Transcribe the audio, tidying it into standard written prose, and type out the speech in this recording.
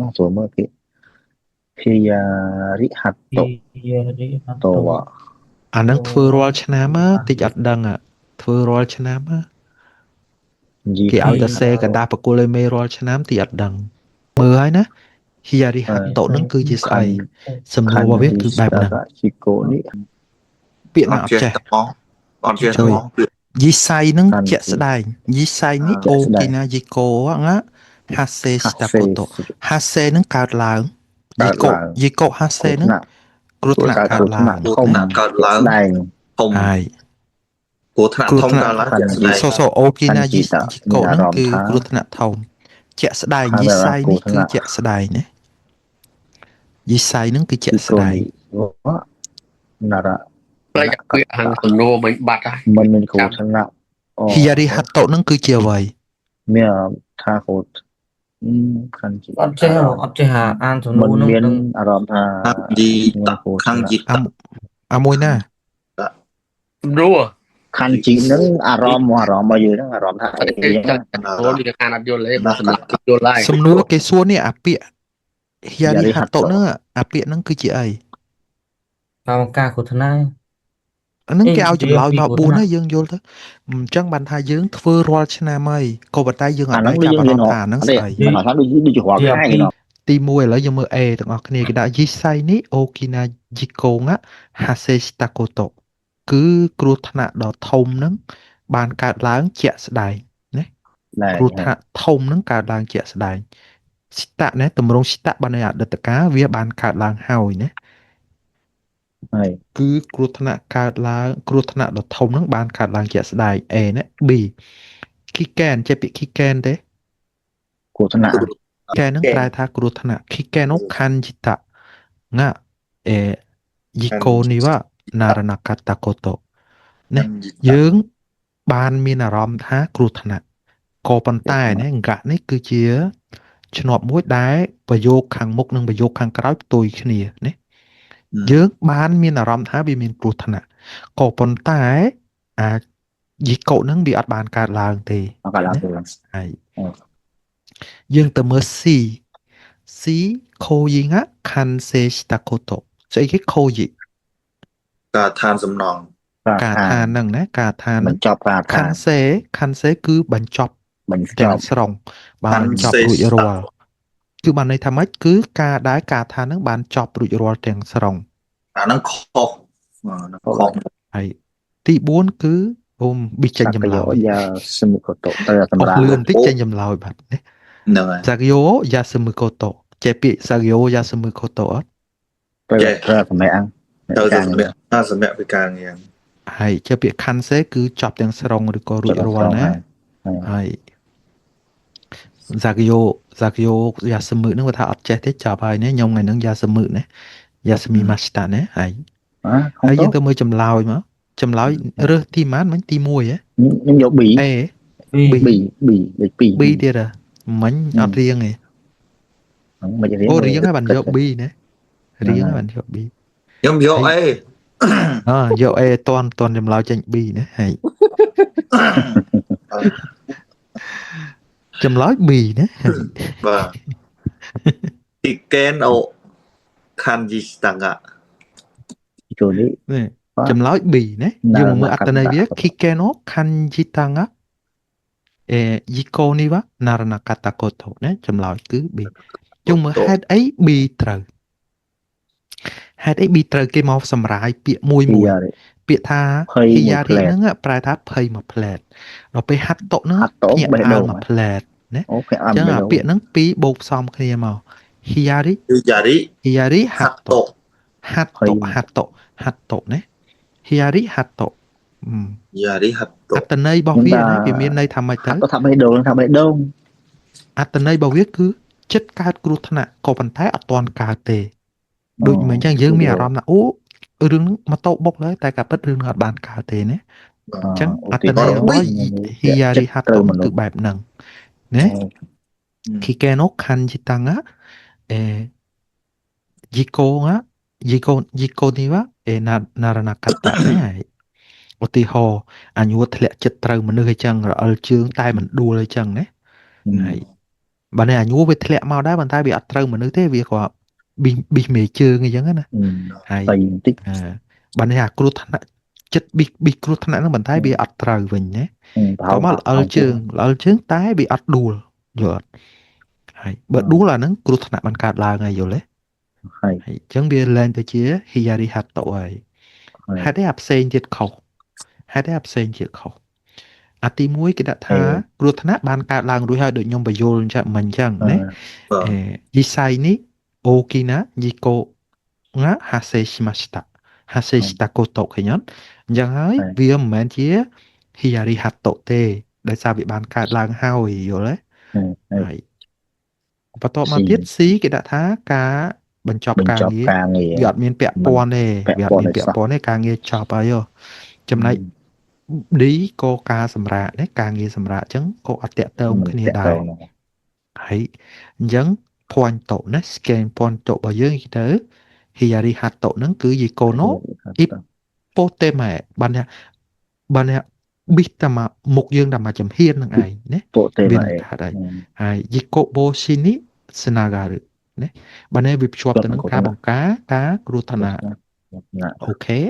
ណាចូលមើលពាក្យ Hiyarihato តវ៉ា អានឹងធ្វើរាល់ឆ្នាំតិចអត់ដឹងធ្វើរាល់ឆ្នាំគេឲ្យតែសេកដាស់បកគលឲ្យមេរាល់ឆ្នាំតិចអត់ដឹងមើលហើយណា Hiyarihato នឹងគឺជាស្អីសំណួររបស់វាគឺបែបហ្នឹង Chiko នេះ ពាក្យណាអត់ចេះ អត់ចេះហ្មង យីសៃនឹងជាក់ស្ដែងយីសៃនេះអូគីណាយីកូណាហាសេស្តាកូតូហាសេនឹងកើតឡើងយីកូហាសេនឹងគ្រោះថ្នាក់កើតឡើង ធំកើតឡើងធំ ហើយ គ្រោះថ្នាក់ធំកើតឡើងជាក់ស្ដែង សូអូគីណាយីកូនឹងគឺគ្រោះថ្នាក់ធំជាក់ស្ដែងយីសៃនេះគឺជាក់ស្ដែងណាយីសៃនឹងគឺជាក់ស្ដែង ណារ៉ា តែគឺអានសំណួរមិនបាត់ហើយ មិនមានគ្រោះថ្នាក់ Hiyarihato នឹងគឺជាអ្វី មានថាកូតខាន់ជី អត់ចេះអានសំណួរ មិន នោះ មានអារម្មណ៍ថា ខាងយីត អាមួយណា សំណួរ ខាន់ជីនឹងអារម្មណ៍របស់យើងហ្នឹងអារម្មណ៍ថា អត់ទេចាអូនេះខានអត់យល់ទេបើសម្រាប់យល់ហើយ សំណួរគេសួរនេះអាពាក្យ Hiyarihato នឹងអាពាក្យហ្នឹងគឺជាអី តាមការគ្រោះថ្នាក់ អាហ្នឹងគេឲ្យចម្លើយមក4ហើយយើងយល់ទៅអញ្ចឹងបានថាយើងធ្វើរាល់ឆ្នាំហើយក៏ប៉ុន្តែយើងអត់បានចាប់អារម្មណ៍ថាហ្នឹងស្អី មិនថាដូចរាល់ថ្ងៃណោះ ទី1ឥឡូវយើងមើល A ទាំងអស់គ្នាគេដាក់ Yisai ni Okina Jiko nga Haseshita koto គឺគ្រោះថ្នាក់ដ៏ធំហ្នឹងបានកើតឡើងជាក់ស្ដែងណាគ្រោះថ្នាក់ធំហ្នឹងកើតឡើងជាក់ស្ដែងស្តៈណាតម្រងស្តៈបានន័យអតីតកាលវាបានកើតឡើងហើយណា ហើយ គឺគ្រោះថ្នាក់កើតឡើងគ្រោះថ្នាក់ដ៏ធំហ្នឹងបានកើតឡើងជាក់ស្ដែង A ណា B Kiken ចេះពាក្យ Kiken ទេ គ្រោះថ្នាក់ កែនឹងប្រែថាគ្រោះថ្នាក់ Kiken no kanjita nga Yiko ni wa naranakata koto ណាយើងបានមានអារម្មណ៍ថាគ្រោះថ្នាក់ក៏ប៉ុន្តែណាងៈនេះគឺជាឆ្នប់មួយដែលប្រយោគខាងមុខនិងប្រយោគខាងក្រោយផ្ទុយគ្នាណាយើងបានមានអារម្មណ៍ថាវាមានគ្រោះថ្នាក់ក៏ប៉ុន្តែអាយីកូនឹងវាអត់បានកើតឡើងទេហើយយើងទៅមើល C ខូយីងៈខាន់សេស្តាកូតូស្អីគេខូយី ការឋានសំណង ការឋានហ្នឹងណាការឋាន បញ្ចប់ការឋា ខាន់ ន សេគឺបញ្ចប់ទាំងស្រុងបានចប់រួចរាល់គឺបានន័យថាម៉េចគឺការដែលការឋានហ្នឹងបានចប់រួចរាល់ទាំងស្រុង អាហ្នឹងខុស ហើយទី4គឺអូមប៊ីចេញចម្លើយ យ៉ាសមុខតទៅសម្រាប់ លឿនតិចចេញចម្លើយបាត់ណា ហ្នឹងហើយ សាកយោយ៉ាសមុខតចេះពាក្យសាកយោយ៉ាសមុខតអត់ ទៅសម្រាប់អង្គ ទៅសម្រាប់ពីការងារ ហើយចេះពាក្យខាន់សេគឺចប់ទាំងស្រុងឬក៏រួចរាល់ណាហើយសាកយោយ៉ាសមុខហ្នឹងគាត់ថាអត់ចេះទេចាប់ហើយណាខ្ញុំថ្ងៃហ្នឹងយ៉ាសមុខណាយ៉ាសមីម៉ាស្តាណាហើយយើងទៅមើលចម្លើយមកចម្លើយរើសទីប៉ុន្មានមិញទី1ហ៎ ខ្ញុំយក B A B លេខ B ទៀតមិញអត់រៀងទេ មិនរៀង អូរៀងហើយបានយក B ណារៀងហើយបានយក B ខ្ញុំយក A យក A តន់ចម្លើយចេញ B ណាហើយចម្លើយ B ណា បាទ Kiken o Kanji Stanga ចូលនេះ ចម្លើយ B ណាយើងមើលអត្ថន័យវា Kikeno Kanjitanga Yiko ni wa Naranakata koto ណាចម្លើយគឺ B យើងមើលហេតុអី B ត្រូវហេតុអី B ត្រូវគេមកសម្រាយពាក្យមួយពាក្យថា Hiyari ហ្នឹងប្រែថាភ័យមួយផ្លែតដល់ពេលហាត់តុហ្នឹងភ្ញាក់ផ្អើលមួយផ្លែតណាអញ្ចឹងអាពាក្យហ្នឹងពីរបូកផ្សំគ្នាមក Hiyari ហាត់តុណា Hiyari ហាត់តុ Yari ហាត់តុ អត្តន័យរបស់វាណាវាមានន័យថាម៉េចទៅ ថាបេះដូងអត្តន័យរបស់វាគឺចិត្តកើតគ្រោះថ្នាក់ក៏ប៉ុន្តែអត់ទាន់កើតទេដូចមិនអញ្ចឹងយើងមានអារម្មណ៍ថាអូរឿងម៉ូតូបុកហើយតែការពិតរឿងអត់បានកើតទេណាអញ្ចឹងអត្តន័យរបស់ Hiyari ហាត់តុគឺបែបហ្នឹងណា Kikeno Kanjitanga Yiko ni wa Naranakata ណាឧទាហរណ៍អញួតធ្លាក់ចិត្តត្រូវមនុស្សអញ្ចឹងរអិលជើងតែមិនដួលអញ្ចឹងណាហើយ បើនេះអាញូវាធ្លាក់មកដែរប៉ុន្តែវាអត់ត្រូវមនុស្សទេវាក៏ប៊ីមេជើងអីចឹងណា ហើយ តៃបន្តិច បើនេះអាគ្រោះថ្នាក់ចិត្តប៊ីគ្រោះថ្នាក់ហ្នឹងប៉ុន្តែវាអត់ត្រូវវិញណា ប្រហែ ក៏ ល មកល្អិលជើងតែវាអត់ដួលយល់អត់ហើយបើដួលអាហ្នឹងគ្រោះថ្នាក់បានកើតឡើងហើយយល់ទេ ហើយ ហើយអញ្ចឹងវាឡើងទៅជាហ៊ីយ៉ារីហាតូហើយ ហើយ ហេតុអីអាផ្សេងទៀតខុសហេតុអីអាផ្សេងទៀតខុសអាទី1គេដាក់ថាគ្រោះថ្នាក់បានកើតឡើងរួចហើយដូចខ្ញុំបញ្យល់អញ្ចឹងមិញអញ្ចឹងណា បាទ 実際に大きな事故が発生しました発生したことឃើញអត់អញ្ចឹងហើយវាមិនមែនជាហ៊ីយ៉ារីហាតូទេដោយសារវាបានកើតឡើងហើយយល់ទេ ហើយ ហើយបន្ទាប់មកទៀត C គេដាក់ថាការបញ្ចប់ បញ្ ការ ចប់ ងារ ការងារ វាអត់មានពាក់ព័ន្ធទេ ពាក់ វាអ ព័ ត់ ន្ធ មាន ទេ ពាក់ព័ន្ធទេការងារចប់ហើយចំណែក D ក៏ការសម្រាកដែរការងារសម្រាកអញ្ចឹងក៏អត់តាក់ទងគ្នាដែរ ហើយអញ្ចឹង point តណា scan point តរបស់យើងទៅ Hiyari Hato ហ្នឹងគឺ Yikono Ipoteme បានថាប៊ីសតែមកមុខយើងតែមកចំហៀនហ្នឹងឯងណា ពោទេ វា មក នឹងកើតហើយហើយ Yikoboshi ni tsunagaru ណាបាននេះវាភ្ជាប់ទៅនឹងការបង្ការការគ្រោះថ្នាក់ អូខេ